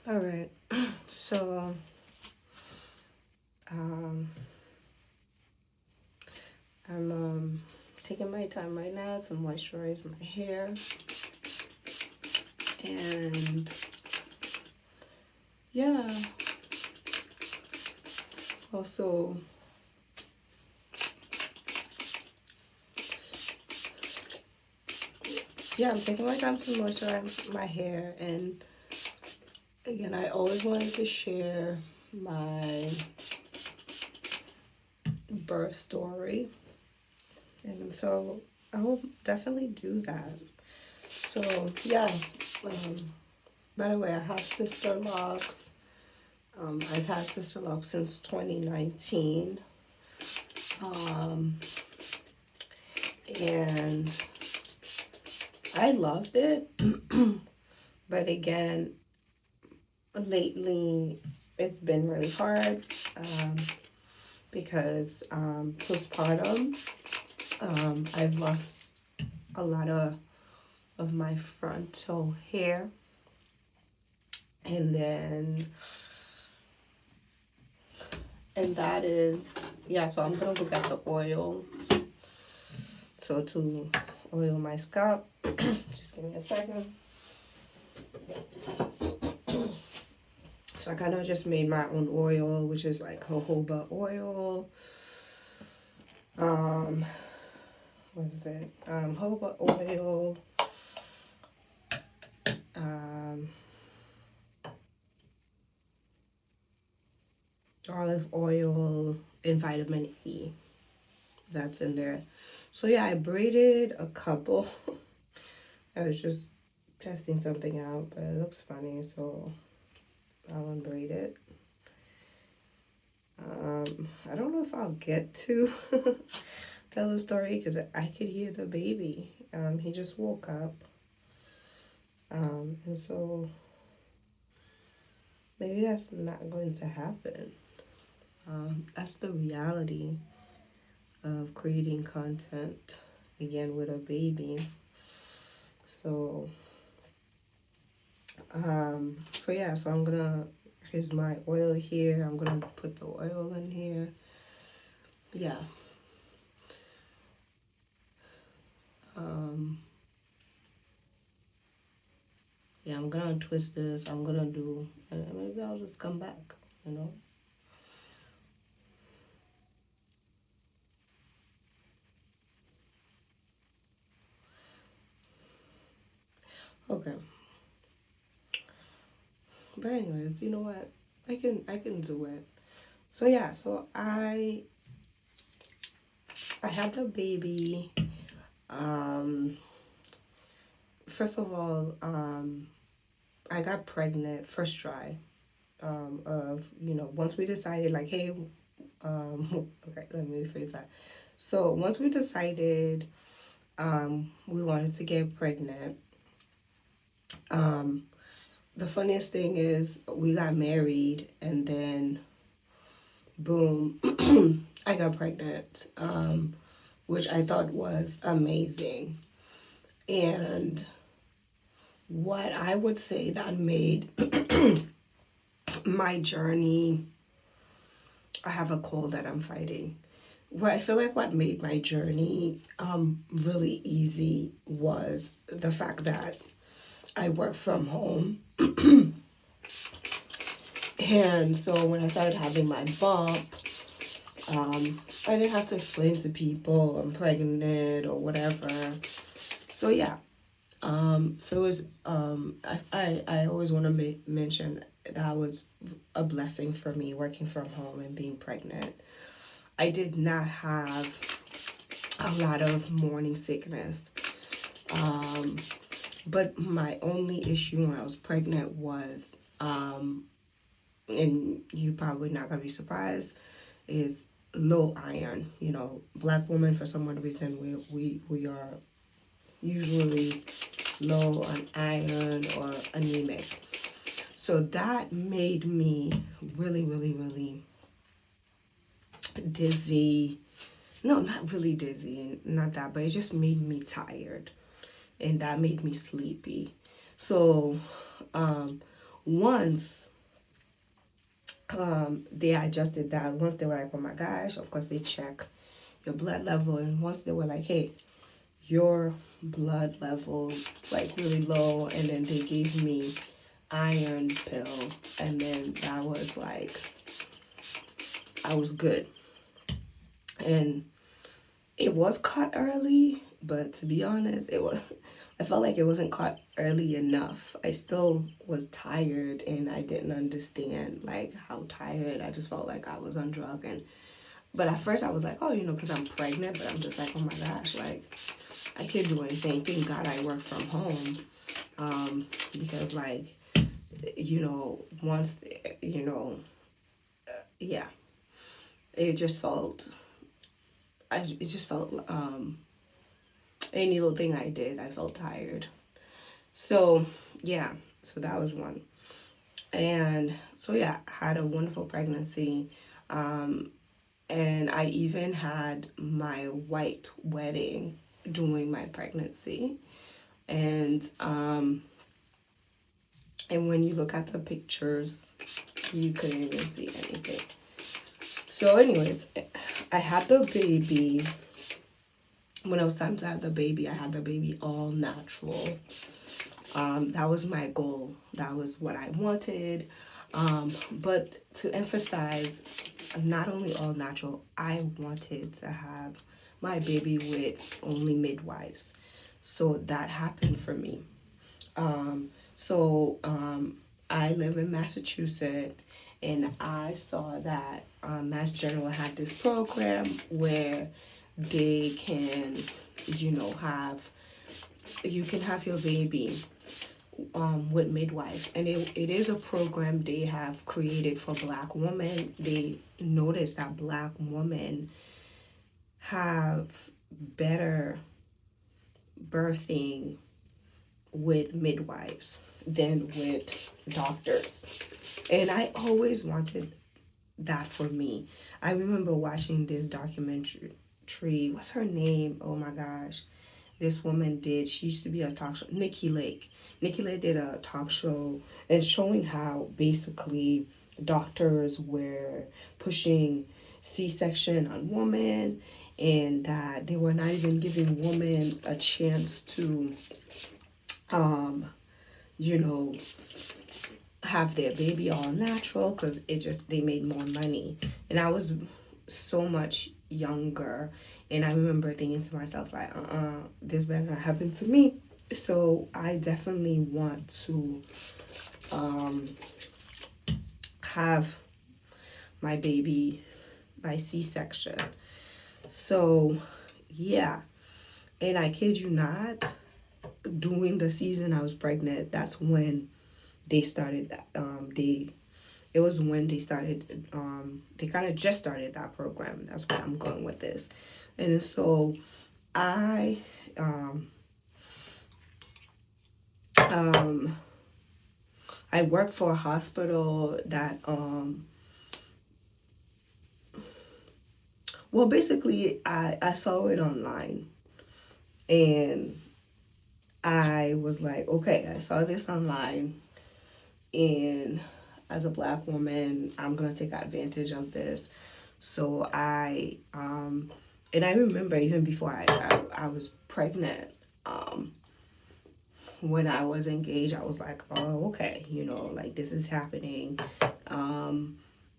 All right. So, um, I'm taking my time right now to moisturize my hair, and yeah, also yeah, I'm taking my time to moisturize my hair, and again, I always wanted to share my birth story, and so I will definitely do that. So yeah, um, by the way, I have sister locks. I've had sister locks since 2019, um, and I loved it. But again, lately it's been really hard, um, because postpartum, I've lost a lot of my frontal hair, and then and that is, yeah, so I'm gonna look at the oil, so to oil my scalp. Just give me a second. So I kind of just made my own oil, which is like jojoba oil. Um, what is it? Jojoba oil, um, olive oil, and vitamin E. That's in there. So yeah, I braided a couple. I was just testing something out, but it looks funny, so I'll unbraid it. I don't know if I'll get to tell the story because I could hear the baby. He just woke up. And so maybe that's not going to happen. That's the reality of creating content again with a baby. So, so yeah, so I'm gonna, here's my oil here. I'm gonna put the oil in here. Yeah. Um, yeah, I'm gonna twist this. I'm gonna do, and maybe I'll just come back, you know? Okay. But anyways, you know what? I can do it. So yeah, so I had the baby. Um, first of all, I got pregnant first try. Of, once we decided, like, hey, okay, let me rephrase that. So once we decided, we wanted to get pregnant, um, the funniest thing is we got married, and then boom, I got pregnant, which I thought was amazing. And what I would say that made my journey, I have a cold that I'm fighting. What I feel like what made my journey really easy was the fact that I work from home. And so when I started having my bump, I didn't have to explain to people I'm pregnant or whatever. So yeah, so it was, I always want to mention that was a blessing for me working from home and being pregnant. I did not have a lot of morning sickness. But my only issue when I was pregnant was, and you probably not gonna be surprised, is low iron. Black women, for some reason, we are usually low on iron or anemic. So that made me really, really, really dizzy. No, not really dizzy, not that, but it just made me tired, and that made me sleepy. So, once they adjusted that, once they were like, oh my gosh, of course they check your blood level, and once they were like, hey, your blood level like really low, and then they gave me iron pill, and then that was like, I was good. And it was caught early, but to be honest, I felt like it wasn't caught early enough. I still was tired, and I didn't understand like how tired. I just felt like I was on drug. And but at first I was like, oh, because I'm pregnant, but I'm just like, oh my gosh, like I can't do anything. Thank God I work from home. Because like, once, yeah, it just felt, it just felt, any little thing I did, I felt tired. So, yeah, so that was one. And so, yeah, I had a wonderful pregnancy. And I even had my white wedding during my pregnancy. And, and when you look at the pictures, you couldn't even see anything. So, anyways, I had the baby. When it was time to have the baby, I had the baby all natural. That was my goal. That was what I wanted. But to emphasize, not only all natural, I wanted to have my baby with only midwives. So that happened for me. I live in Massachusetts, and I saw that Mass General had this program where they can, have, you can have your baby with midwife, and it is a program they have created for Black women. They noticed that Black women have better birthing with midwives than with doctors. And I always wanted that for me. I remember watching this documentary. What's her name? Oh my gosh. This woman did, she used to be a talk show, Nikki Lake. Nikki Lake did a talk show and showing how basically doctors were pushing C-section on women, and that they were not even giving women a chance to you know, have their baby all natural, because they made more money. And I was so much younger, and I remember thinking to myself like, this better not happen to me. So I definitely want to have my baby by C-section. So yeah, and I kid you not, during the season I was pregnant, that's when they started, it was when they started, they kind of just started that program. That's where I'm going with this. And so I I work for a hospital that well, basically I saw it online, and I was like, okay, I saw this online, and as a Black woman, I'm gonna take advantage of this. So and I remember even before I was pregnant, when I was engaged, I was like, oh, okay, like this is happening.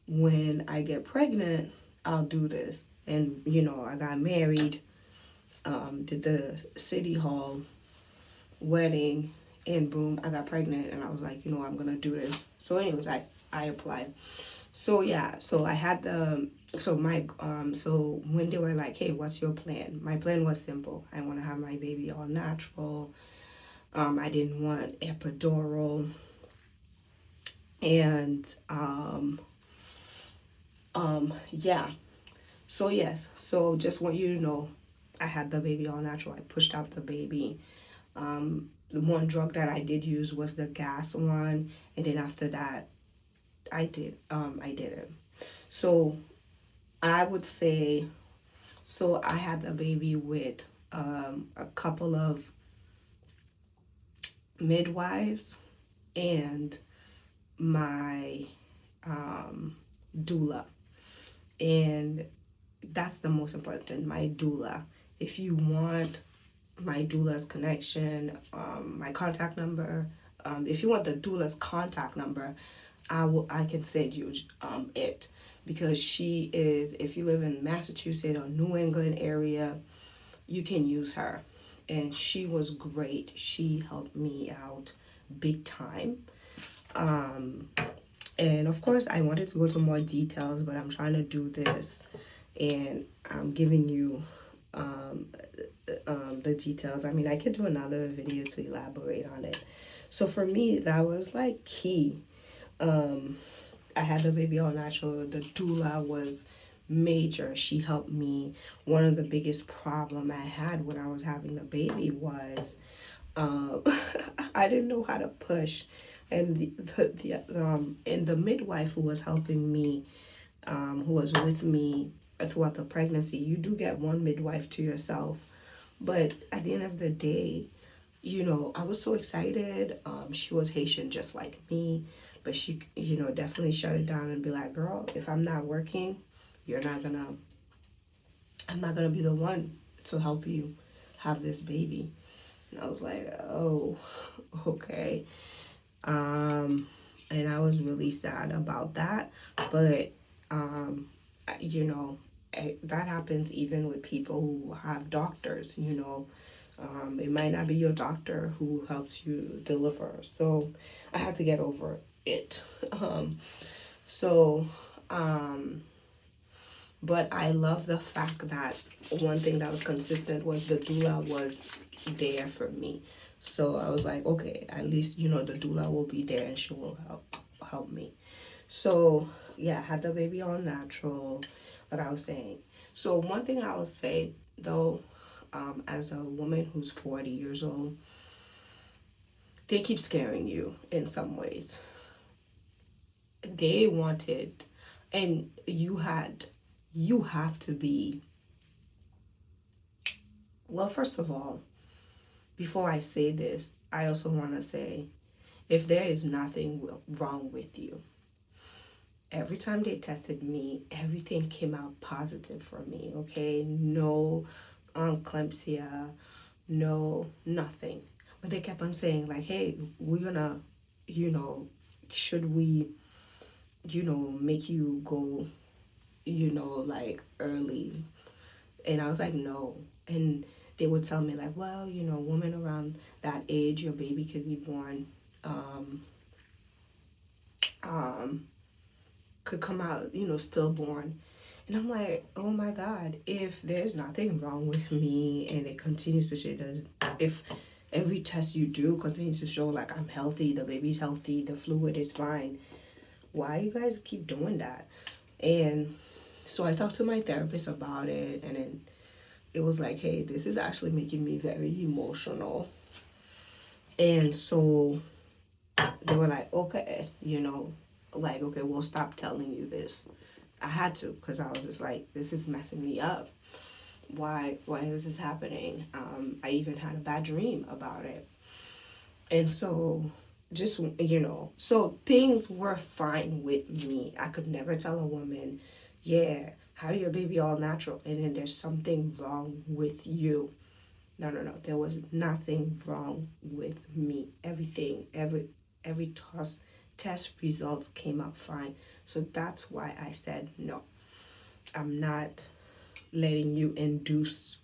When I get pregnant, I'll do this. And, I got married, did the city hall wedding, and boom, I got pregnant, and I was like, I'm gonna do this. So anyways, I applied. So yeah, so I had so when they were like, hey, what's your plan? My plan was simple. I want to have my baby all natural. I didn't want epidural. And yeah. So yes, so just want you to know, I had the baby all natural. I pushed out the baby. The one drug that I did use was the gas one, and then after that, I didn't. So I would say, so I had the baby with a couple of midwives, and my doula. And that's the most important, my doula. If you want my doula's connection, my contact number, if you want the doula's contact number, I can send you it, because she is, if you live in Massachusetts or New England area, you can use her. And she was great. She helped me out big time. Um, and of course, I wanted to go to more details, but I'm trying to do this and I'm giving you um, the details. I mean, I could do another video to elaborate on it. So for me, that was like key. Um, I had the baby all natural. The doula was major. She helped me. One of the biggest problem I had when I was having the baby was um, I didn't know how to push, and and the midwife who was helping me, who was with me throughout the pregnancy. You do get one midwife to yourself, but at the end of the day, I was so excited. She was Haitian just like me, but she, definitely shut it down and be like, girl, if I'm not working, you're not gonna, I'm not gonna be the one to help you have this baby. And I was like, oh, okay. And I was really sad about that. But, you know, that happens even with people who have doctors, it might not be your doctor who helps you deliver. So I had to get over it. So, um, but I love the fact that one thing that was consistent was the doula was there for me. So I was like, okay, at least the doula will be there and she will help me. So yeah, I had the baby all natural, like I was saying. So one thing I will say though, as a woman who's 40 years old, they keep scaring you in some ways. They wanted, and you have to be, well, first of all, before I say this, I also want to say, if there is nothing wrong with you, every time they tested me, everything came out positive for me, okay? No eclampsia, no nothing. But they kept on saying, like, hey, we're gonna, you know, should we, make you go, like early? And I was like, no. And they would tell me, like, well, women around that age, your baby could be born, um, um, could come out, stillborn. And I'm like, oh my God, if there's nothing wrong with me and it continues to show, if every test you do continues to show like I'm healthy, the baby's healthy, the fluid is fine, why you guys keep doing that? And so I talked to my therapist about it, and then it was like, hey, this is actually making me very emotional. And so they were like, okay, like, okay, we'll stop telling you this. I had to, because I was just like, this is messing me up. Why is this happening? I even had a bad dream about it. And so just, so things were fine with me. I could never tell a woman, yeah, have your baby all natural and then there's something wrong with you. No, no, no. There was nothing wrong with me. Every test results came out fine. So that's why I said no. I'm not letting you induce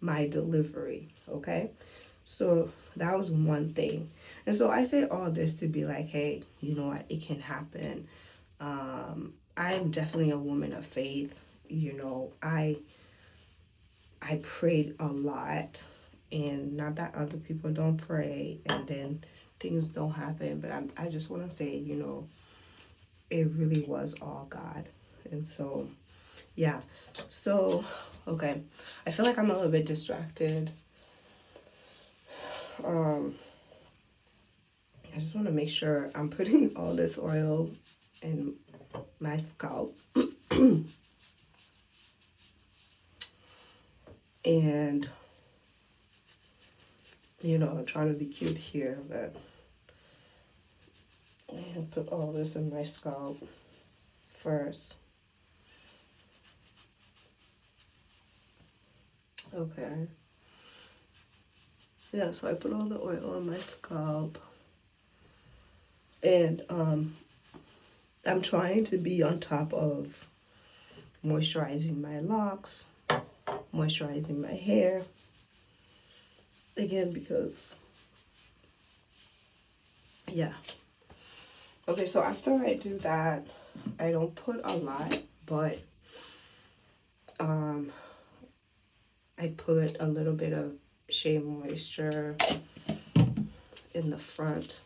my delivery. Okay. So that was one thing. And so I say all this to be like, hey, you know what? It can happen. I'm definitely a woman of faith. I prayed a lot, and not that other people don't pray and then things don't happen, but I just want to say, it really was all God. And so, yeah. So, okay. I feel like I'm a little bit distracted. Um, I just want to make sure I'm putting all this oil in my scalp. And, I'm trying to be cute here, but And put all this in my scalp first. Okay. Yeah, so I put all the oil on my scalp. And I'm trying to be on top of moisturizing my locks, moisturizing my hair. Again, because, yeah. Okay, so after I do that, I don't put a lot, but I put a little bit of Shea Moisture in the front.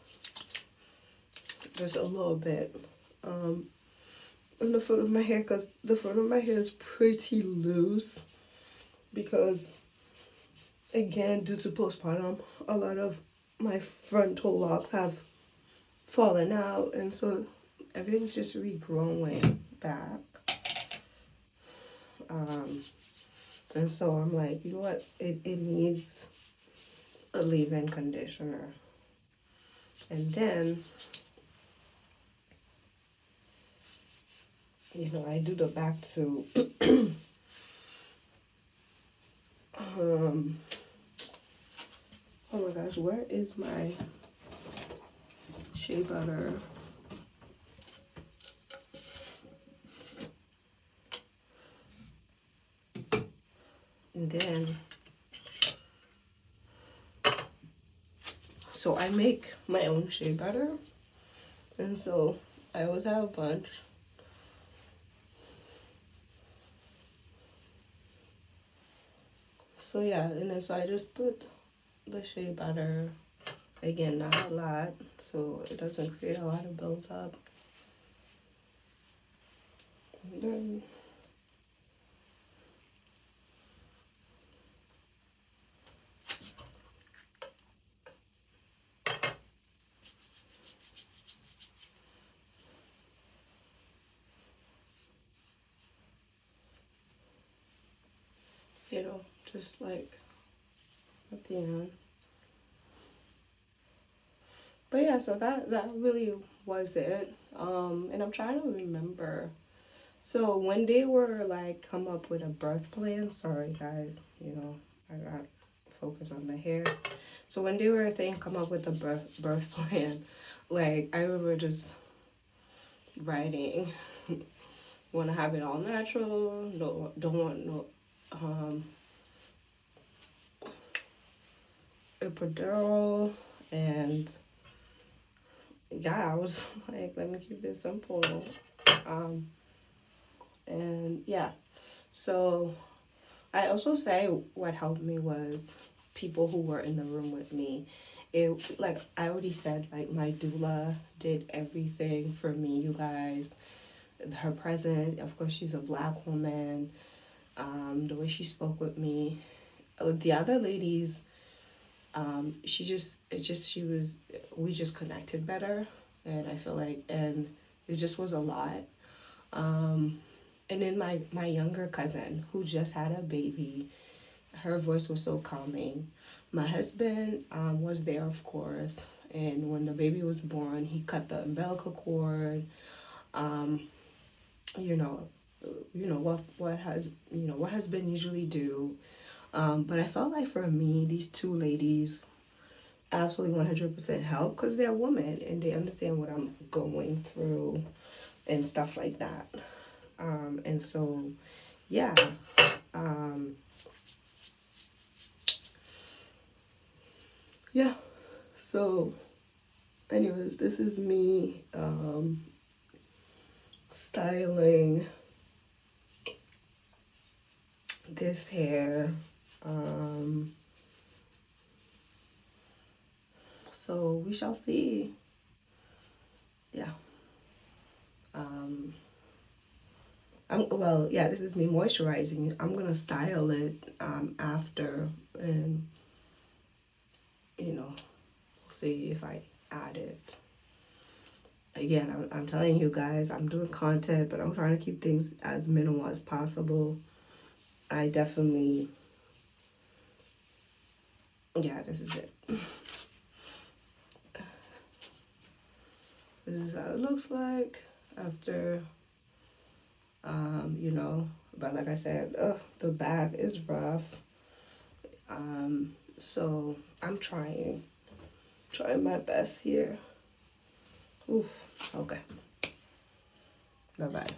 Just a little bit. In the front of my hair, because the front of my hair is pretty loose. Because, again, due to postpartum, a lot of my frontal locks have fallen out. And so everything's just regrowing back. And so I'm like, you know what? It needs a leave-in conditioner. And then, you know, I do the back to oh my gosh, where is my shea butter? And then, so I make my own shea butter. And so I always have a bunch. So yeah, and then so I just put the shea butter, again, not a lot, so it doesn't create a lot of buildup. And then, you know, just like at the end. But yeah, so that really was it. And I'm trying to remember. So when they were like come up with a birth plan, sorry guys, you know, I got focus on the hair. So when they were saying come up with a birth plan, like I remember just writing, want to have it all natural, don't want no epidural, and yeah, I was like, let me keep it simple. And yeah, so I also say what helped me was people who were in the room with me. It, like I already said, like my doula did everything for me, you guys. Her present, of course, she's a Black woman. The way she spoke with me, the other ladies, we just connected better, and I feel like, and it just was a lot. And then my younger cousin who just had a baby, her voice was so calming. My husband was there, of course, and when the baby was born, he cut the umbilical cord. You know, what husband usually do. But I felt like for me, these two ladies absolutely 100% help because they're women and they understand what I'm going through and stuff like that. And so, yeah. Yeah. So, anyways, this is me styling this hair. So we shall see. Yeah. This is me moisturizing. I'm gonna style it after, and you know, see if I add it. Again, I'm telling you guys, I'm doing content, but I'm trying to keep things as minimal as possible. I definitely, yeah, this is it. This is how it looks like after, you know, but like I said, the back is rough. So I'm trying my best here. Oof, okay. Bye-bye.